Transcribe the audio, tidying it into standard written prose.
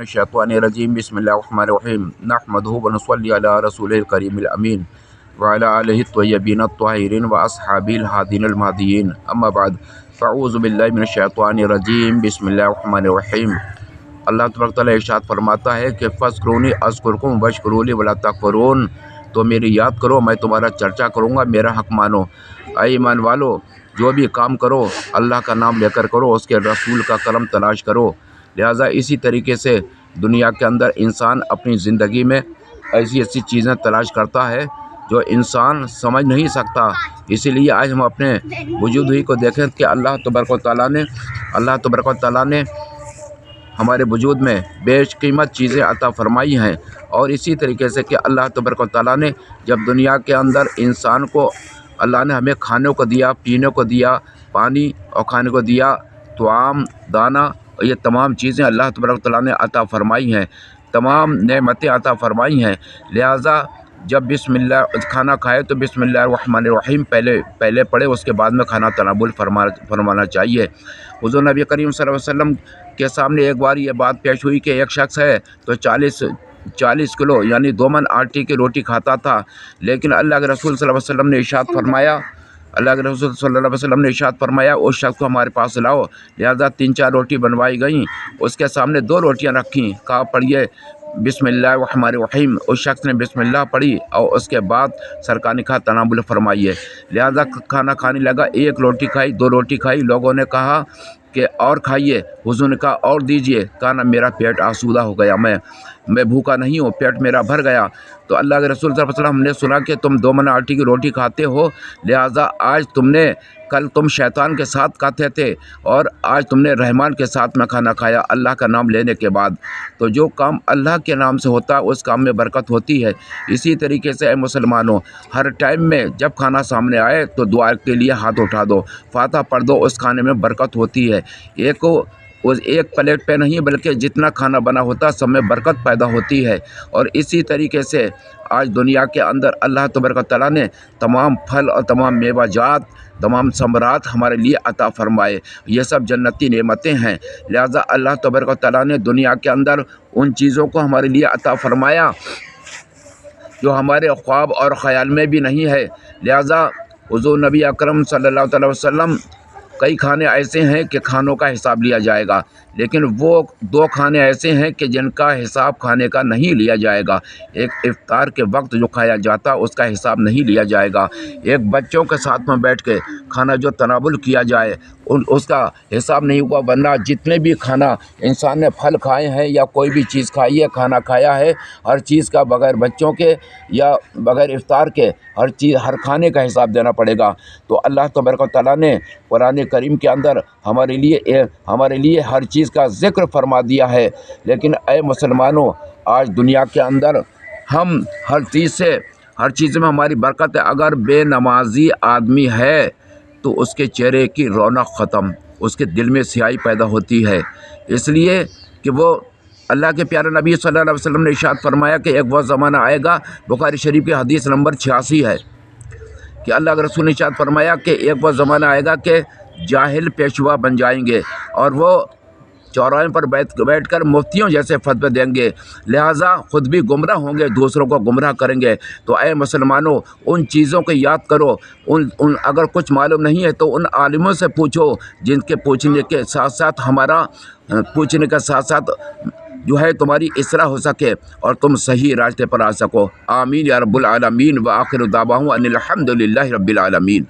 الشیطانirrajیم بسم اللہ الرحمن الرحیم نحمدہ ونصلی علی رسول الکریم الامین وعلی آلہ الطیبین الطاہرین واصحابہ الہادین المہدیین اما بعد فاعوذ باللہ من الشیطان الرجیم بسم اللہ الرحمن الرحیم۔ اللہ تبارک تعالیٰ ارشاد فرماتا ہے کہ فاذکرونی اذکرکم واشکروا لی ولا تکفرون، تو میری یاد کرو میں تمہارا چرچا کروں گا، میرا حق مانو۔ اے ایمان والو، جو بھی کام کرو اللہ کا نام لے کر کرو، اس کے رسول کا کرم تلاش کرو۔ لہٰذا اسی طریقے سے دنیا کے اندر انسان اپنی زندگی میں ایسی ایسی چیزیں تلاش کرتا ہے جو انسان سمجھ نہیں سکتا۔ اسی لیے آج ہم اپنے وجود ہی کو دیکھیں کہ اللہ تبارک و تعالیٰ نے ہمارے وجود میں بے قیمت چیزیں عطا فرمائی ہیں، اور اسی طریقے سے کہ اللہ تبارک و تعالیٰ نے جب دنیا کے اندر انسان کو اللہ نے ہمیں کھانے کو دیا، پینے کو دیا، پانی اور کھانے کو دیا، طعام، دانہ، یہ تمام چیزیں اللہ تبارک و تعالیٰ نے عطا فرمائی ہیں، تمام نعمتیں عطا فرمائی ہیں۔ لہٰذا جب بسم اللہ کھانا کھائے تو بسم اللہ الرحمن الرحیم پہلے پڑھے، اس کے بعد میں کھانا تناول فرمانا چاہیے۔ حضور نبی کریم صلی اللہ علیہ وسلم کے سامنے ایک بار یہ بات پیش ہوئی کہ ایک شخص ہے تو 40 کلو یعنی 2 من آٹے کی روٹی کھاتا تھا، لیکن اللہ کے رسول صلی اللہ علیہ وسلم نے ارشاد فرمایا اس شخص کو ہمارے پاس لاؤ۔ لہذا 3-4 روٹی بنوائی گئیں، اس کے سامنے 2 روٹیاں رکھیں، کہا پڑھیے بسم اللہ الرحمن الرحیم۔ اس شخص نے بسم اللہ پڑھی اور اس کے بعد سرکار نے کہا تناول فرمائیے۔ لہذا کھانا کھانے لگا، 1 روٹی کھائی، 2 روٹی کھائی، لوگوں نے کہا کہ اور کھائیے، حضور نے کہا اور دیجیے، کہا نا میرا پیٹ آسودہ ہو گیا، میں بھوکا نہیں ہوں، پیٹ میرا بھر گیا۔ تو اللہ کے رسول صلی اللہ علیہ وسلم نے سنا کہ تم 2 من آٹے کی روٹی کھاتے ہو، لہٰذا کل تم شیطان کے ساتھ کھاتے تھے اور آج تم نے رحمان کے ساتھ میں کھانا کھایا اللہ کا نام لینے کے بعد۔ تو جو کام اللہ کے نام سے ہوتا ہے اس کام میں برکت ہوتی ہے۔ اسی طریقے سے اے مسلمانوں، ہر ٹائم میں جب کھانا سامنے آئے تو دعا کے لیے ہاتھ اٹھا دو، فاتحہ پڑھ دو، اس کھانے میں برکت ہوتی ہے۔ ایک پلیٹ پہ نہیں بلکہ جتنا کھانا بنا ہوتا ہے سب میں برکت پیدا ہوتی ہے۔ اور اسی طریقے سے آج دنیا کے اندر اللہ تبارک و تعالیٰ نے تمام پھل اور تمام میوہ جات، تمام ثمرات ہمارے لیے عطا فرمائے، یہ سب جنتی نعمتیں ہیں۔ لہٰذا اللہ تبارک و تعالیٰ نے دنیا کے اندر ان چیزوں کو ہمارے لیے عطا فرمایا جو ہمارے خواب اور خیال میں بھی نہیں ہے۔ لہٰذا حضور نبی اکرم صلی اللہ علیہ وسلم، کئی کھانے ایسے ہیں کہ کھانوں کا حساب لیا جائے گا، لیکن وہ 2 کھانے ایسے ہیں کہ جن کا حساب کھانے کا نہیں لیا جائے گا۔ ایک افطار کے وقت جو کھایا جاتا اس کا حساب نہیں لیا جائے گا، ایک بچوں کے ساتھ میں بیٹھ کے کھانا جو تناول کیا جائے اس کا حساب نہیں ہوا، ورنہ جتنے بھی کھانا انسان نے پھل کھائے ہیں یا کوئی بھی چیز کھائی ہے، کھانا کھایا ہے، ہر چیز کا بغیر بچوں کے یا بغیر افطار کے ہر کھانے کا حساب دینا پڑے گا۔ تو اللہ تبارک و تعالیٰ نے قرآن کریم کے اندر ہمارے لیے ہر چیز کا ذکر فرما دیا ہے۔ لیکن اے مسلمانوں، آج دنیا کے اندر ہم ہر چیز میں ہماری برکت ہے۔ اگر بے نمازی آدمی ہے تو اس کے چہرے کی رونق ختم، اس کے دل میں سیاہی پیدا ہوتی ہے، اس لیے کہ وہ اللہ کے پیارے نبی صلی اللہ علیہ وسلم نے ارشاد فرمایا کہ ایک وہ زمانہ آئے گا، بخاری شریف کی حدیث نمبر 86 ہے کہ اللہ کے رسول نے ارشاد فرمایا کہ ایک وہ زمانہ آئے گا کہ جاہل پیشوا بن جائیں گے اور وہ چوراہے پر بیٹھ کر مفتیوں جیسے فتوے دیں گے، لہٰذا خود بھی گمراہ ہوں گے، دوسروں کو گمراہ کریں گے۔ تو اے مسلمانوں، ان چیزوں کو یاد کرو، اگر کچھ معلوم نہیں ہے تو ان عالموں سے پوچھو جن کے پوچھنے کے ساتھ ساتھ جو ہے تمہاری اصلاح ہو سکے اور تم صحیح راستے پر آ سکو۔ آمین یا رب العالمین، وآخر دعواہم ان الحمد للہ رب العالمین۔